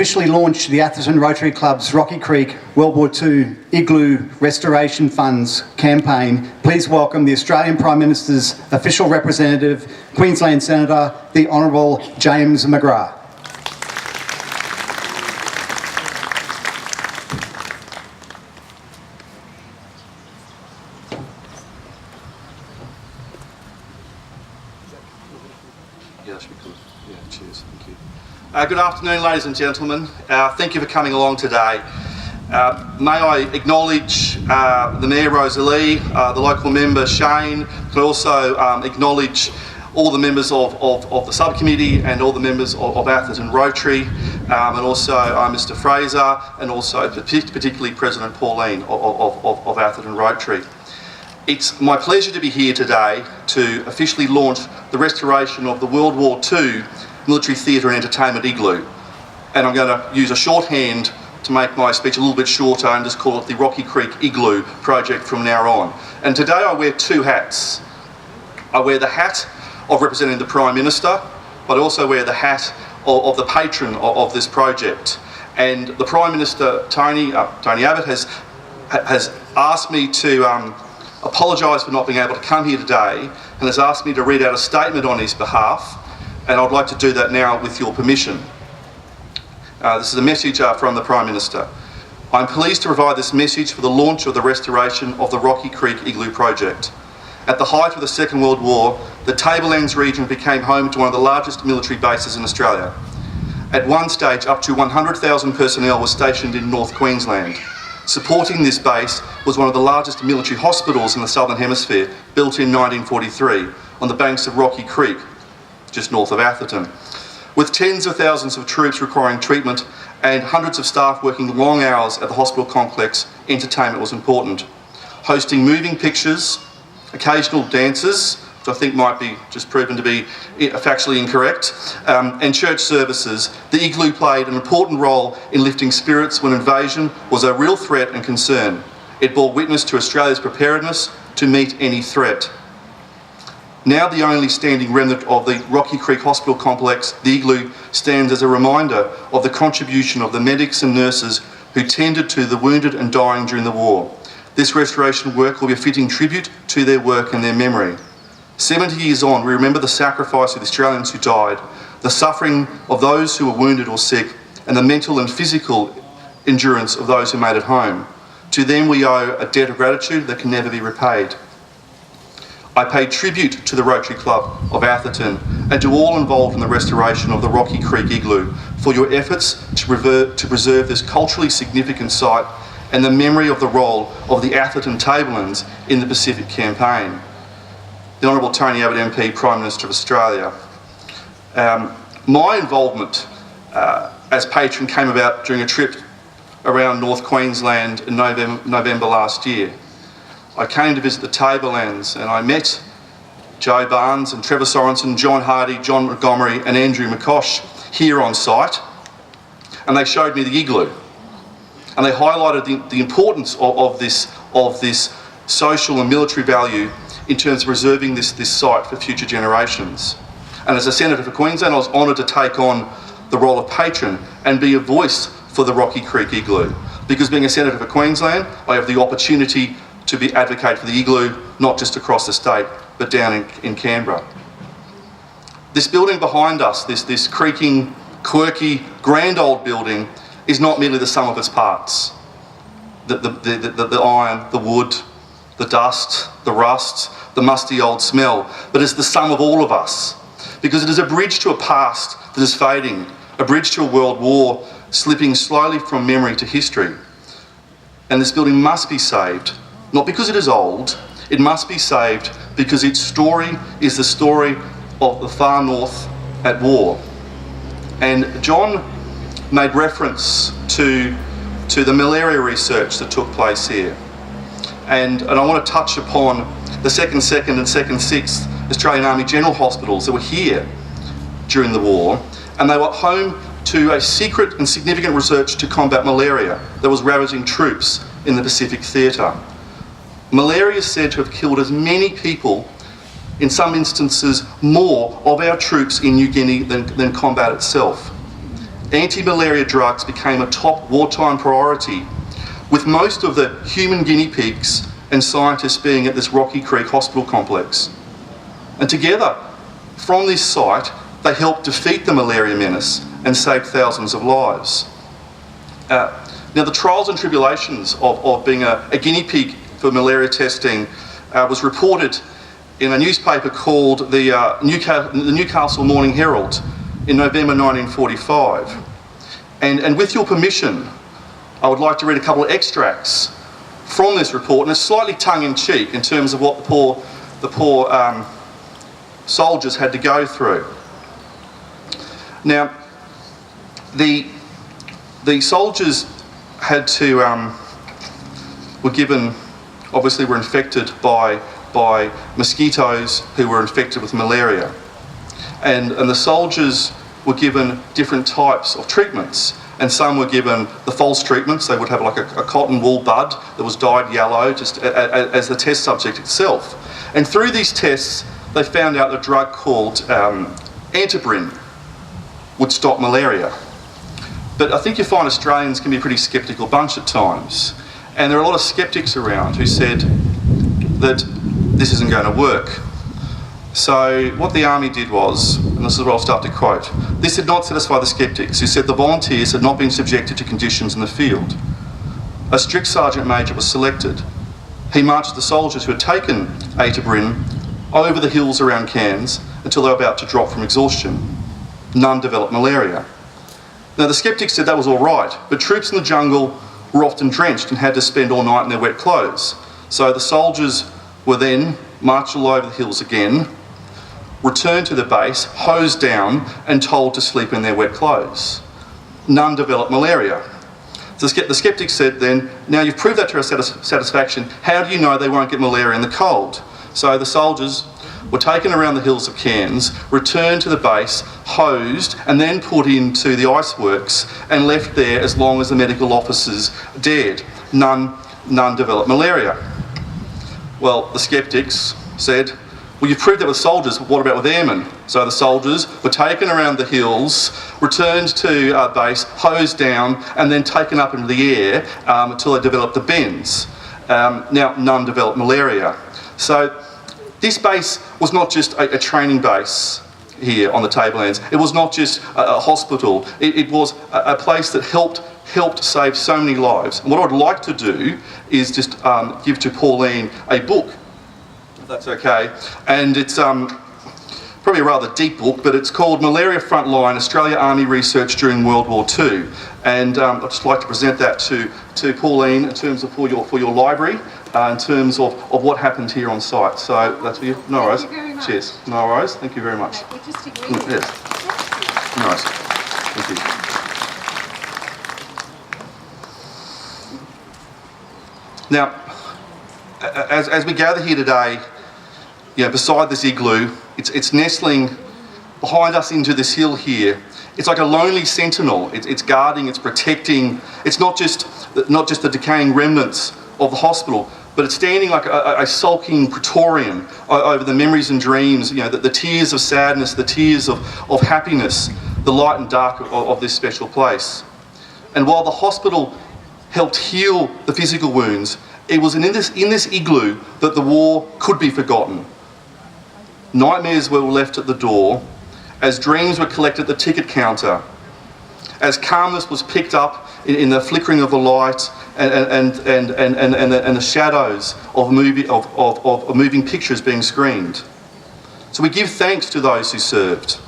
officially launch the Atherton Rotary Club's Rocky Creek World War II Igloo Restoration Funds campaign, please welcome the Australian Prime Minister's official representative, Queensland Senator, the Honourable James McGrath. Good afternoon, ladies and gentlemen. Thank you for coming along today. May I acknowledge the Mayor Rosalie, the local member Shane, but also acknowledge all the members of the subcommittee and all the members of Atherton Rotary, and also Mr Fraser, and also particularly President Pauline of Atherton Rotary. It's my pleasure to be here today to officially launch the restoration of the World War II Military Theatre and Entertainment Igloo. And I'm going to use a shorthand to make my speech a little bit shorter and just call it the Rocky Creek Igloo project from now on. And today I wear two hats. I wear the hat of representing the Prime Minister, but I also wear the hat of the patron of this project. And the Prime Minister, Tony Abbott, has asked me to apologise for not being able to come here today, and has asked me to read out a statement on his behalf. And I'd like to do that now with your permission. This is a message from the Prime Minister. I'm pleased to provide this message for the launch of the restoration of the Rocky Creek Igloo project. At the height of the Second World War, the Tablelands region became home to one of the largest military bases in Australia. At one stage, up to 100,000 personnel were stationed in North Queensland. Supporting this base was one of the largest military hospitals in the Southern Hemisphere, built in 1943 on the banks of Rocky Creek, just north of Atherton. With tens of thousands of troops requiring treatment and hundreds of staff working long hours at the hospital complex, entertainment was important. Hosting moving pictures, occasional dances, which I think might be just proven to be factually incorrect, and church services, the Igloo played an important role in lifting spirits when invasion was a real threat and concern. It bore witness to Australia's preparedness to meet any threat. Now the only standing remnant of the Rocky Creek Hospital complex, the Igloo stands as a reminder of the contribution of the medics and nurses who tended to the wounded and dying during the war. This restoration work will be a fitting tribute to their work and their memory. 70 years on, we remember the sacrifice of the Australians who died, the suffering of those who were wounded or sick, and the mental and physical endurance of those who made it home. To them we owe a debt of gratitude that can never be repaid. I pay tribute to the Rotary Club of Atherton and to all involved in the restoration of the Rocky Creek Igloo for your efforts to preserve this culturally significant site and the memory of the role of the Atherton Tablelands in the Pacific Campaign. The Honourable Tony Abbott MP, Prime Minister of Australia. My involvement as patron came about during a trip around North Queensland in November last year. I came to visit the Tablelands and I met Joe Barnes and Trevor Sorensen, John Hardy, John Montgomery and Andrew McCosh here on site, and they showed me the Igloo and they highlighted the importance of this social and military value in terms of preserving this site for future generations. And as a Senator for Queensland, I was honoured to take on the role of patron and be a voice for the Rocky Creek Igloo, because being a Senator for Queensland, I have the opportunity to advocate for the Igloo, not just across the state, but down in Canberra. This building behind us, this creaking, quirky, grand old building, is not merely the sum of its parts. The iron, the wood, the dust, the rust, the musty old smell, but it's the sum of all of us. Because it is a bridge to a past that is fading, a bridge to a world war slipping slowly from memory to history. And this building must be saved, not because it is old, it must be saved because its story is the story of the far north at war. And John made reference to the malaria research that took place here. And I want to touch upon the 2nd, 2nd and 2nd, 6th Australian Army General Hospitals that were here during the war, and they were home to a secret and significant research to combat malaria that was ravaging troops in the Pacific Theatre. Malaria is said to have killed as many people, in some instances more, of our troops in New Guinea than combat itself. anti-malaria drugs became a top wartime priority, with most of the human guinea pigs and scientists being at this Rocky Creek hospital complex. And together, from this site, they helped defeat the malaria menace and saved thousands of lives. Now, the trials and tribulations of being a guinea pig for malaria testing was reported in a newspaper called the Newcastle Morning Herald in November 1945. And with your permission, I would like to read a couple of extracts from this report, and it's slightly tongue-in-cheek in terms of what the poor soldiers had to go through. Now, the soldiers had to were infected by mosquitoes who were infected with malaria, and the soldiers were given different types of treatments. And some were given the false treatments. They would have like a cotton wool bud that was dyed yellow, just as the test subject itself. And through these tests, they found out a drug called antibrin would stop malaria. But I think you find Australians can be a pretty sceptical bunch at times. And there are a lot of sceptics around who said that this isn't going to work. So what the army did was, and this is what I'll start to quote, this did not satisfy the sceptics who said the volunteers had not been subjected to conditions in the field. A strict sergeant major was selected. He marched the soldiers who had taken Atabrin over the hills around Cairns until they were about to drop from exhaustion. None developed malaria. Now the sceptics said that was all right, but troops in the jungle were often drenched and had to spend all night in their wet clothes. So the soldiers were then marched all over the hills again, returned to the base, hosed down and told to sleep in their wet clothes. None developed malaria. So the sceptics said then, now you've proved that to our satisfaction, how do you know they won't get malaria in the cold? So the soldiers were taken around the hills of Cairns, returned to the base, hosed and then put into the iceworks and left there as long as the medical officers dared. None developed malaria. Well, the sceptics said, well, you've proved that with soldiers, but what about with airmen? So the soldiers were taken around the hills, returned to base, hosed down, and then taken up into the air until they developed the bends. Now, none developed malaria. So this base was not just a training base here on the Tablelands. It was not just a hospital. It was a place that helped save so many lives. And what I'd like to do is just give to Pauline a book, if that's okay. And it's probably a rather deep book, but it's called Malaria Frontline, Australia Army Research During World War II. And I'd just like to present that to Pauline in terms of for your library, in terms of what happened here on site. So that's for you. No worries. Thank you very much. Cheers. No worries. Thank you very much. We'll just agree. Yes. No worries. Thank you. Now, as we gather here today, beside this igloo, it's nestling behind us into this hill here. It's like a lonely sentinel. It's guarding, it's protecting. It's not just the decaying remnants of the hospital, but it's standing like a sulking Praetorian over the memories and dreams, the tears of sadness, the tears of happiness, the light and dark of this special place. And while the hospital helped heal the physical wounds, it was in this igloo that the war could be forgotten. Nightmares were left at the door, as dreams were collected at the ticket counter, as calmness was picked up in the flickering of the light and the shadows of moving pictures being screened. So we give thanks to those who served.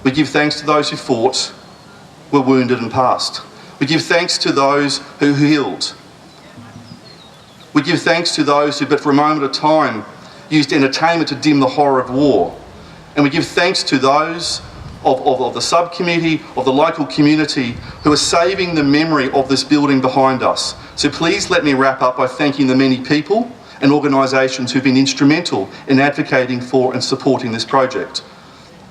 We give thanks to those who fought, were wounded and passed. We give thanks to those who healed. We give thanks to those who, but for a moment of time, used entertainment to dim the horror of war. And we give thanks to those of the subcommittee, of the local community, who are saving the memory of this building behind us. So please let me wrap up by thanking the many people and organisations who've been instrumental in advocating for and supporting this project.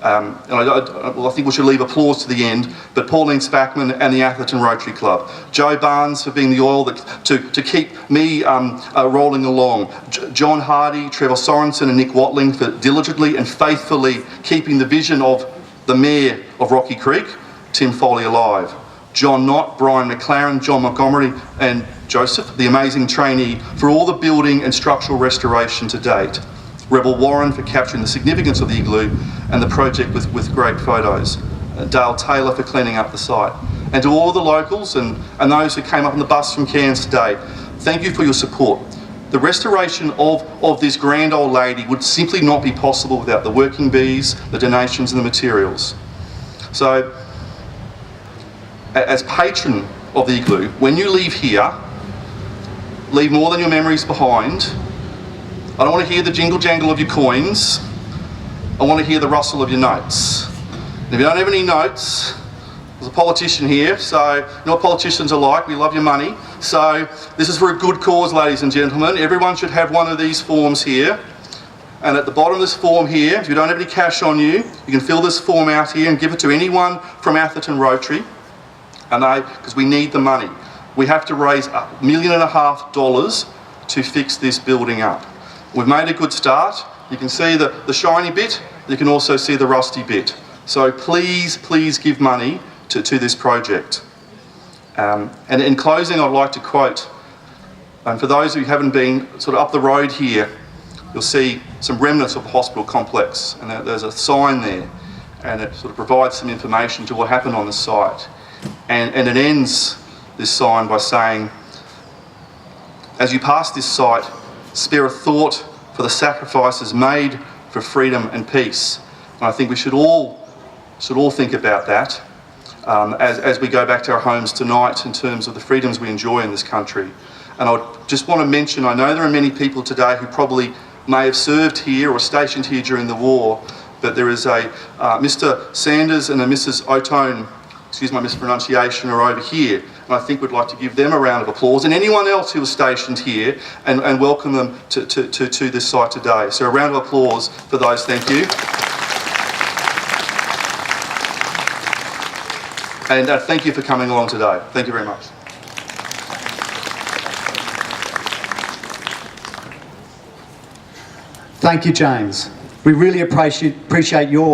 I think we should leave applause to the end, but Pauline Spackman and the Atherton Rotary Club. Joe Barnes for being the oil to keep me rolling along. John Hardy, Trevor Sorensen and Nick Watling for diligently and faithfully keeping the vision of the Mayor of Rocky Creek Tim Foley alive, John Knott, Brian McLaren, John Montgomery and Joseph, the amazing trainee, for all the building and structural restoration to date, Rebel Warren for capturing the significance of the Igloo and the project with great photos, Dale Taylor for cleaning up the site, and to all the locals and those who came up on the bus from Cairns today, thank you for your support. The restoration of this grand old lady would simply not be possible without the working bees, the donations and the materials. So, as patron of the Igloo, when you leave here, leave more than your memories behind. I don't want to hear the jingle jangle of your coins. I want to hear the rustle of your notes. And if you don't have any notes, there's a politician here, so you know what politicians are like, we love your money. So this is for a good cause, ladies and gentlemen. Everyone should have one of these forms here. And at the bottom of this form here, if you don't have any cash on you, you can fill this form out here and give it to anyone from Atherton Rotary. Because we need the money. We have to raise $1.5 million to fix this building up. We've made a good start. You can see the shiny bit, you can also see the rusty bit. So please, please give money to this project. And in closing, I'd like to quote, and for those who haven't been sort of up the road here, you'll see some remnants of the hospital complex, and there's a sign there, and it sort of provides some information to what happened on the site. And it ends this sign by saying, as you pass this site, spare a thought for the sacrifices made for freedom and peace. And I think we should all think about that as we go back to our homes tonight in terms of the freedoms we enjoy in this country. And I just want to mention, I know there are many people today who probably may have served here or stationed here during the war, but there is a Mr. Sanders and a Mrs. Otone, excuse my mispronunciation, are over here. And I think we'd like to give them a round of applause, and anyone else who was stationed here, and welcome them to this site today. So a round of applause for those, thank you. And thank you for coming along today. Thank you very much. Thank you, James. We really appreciate your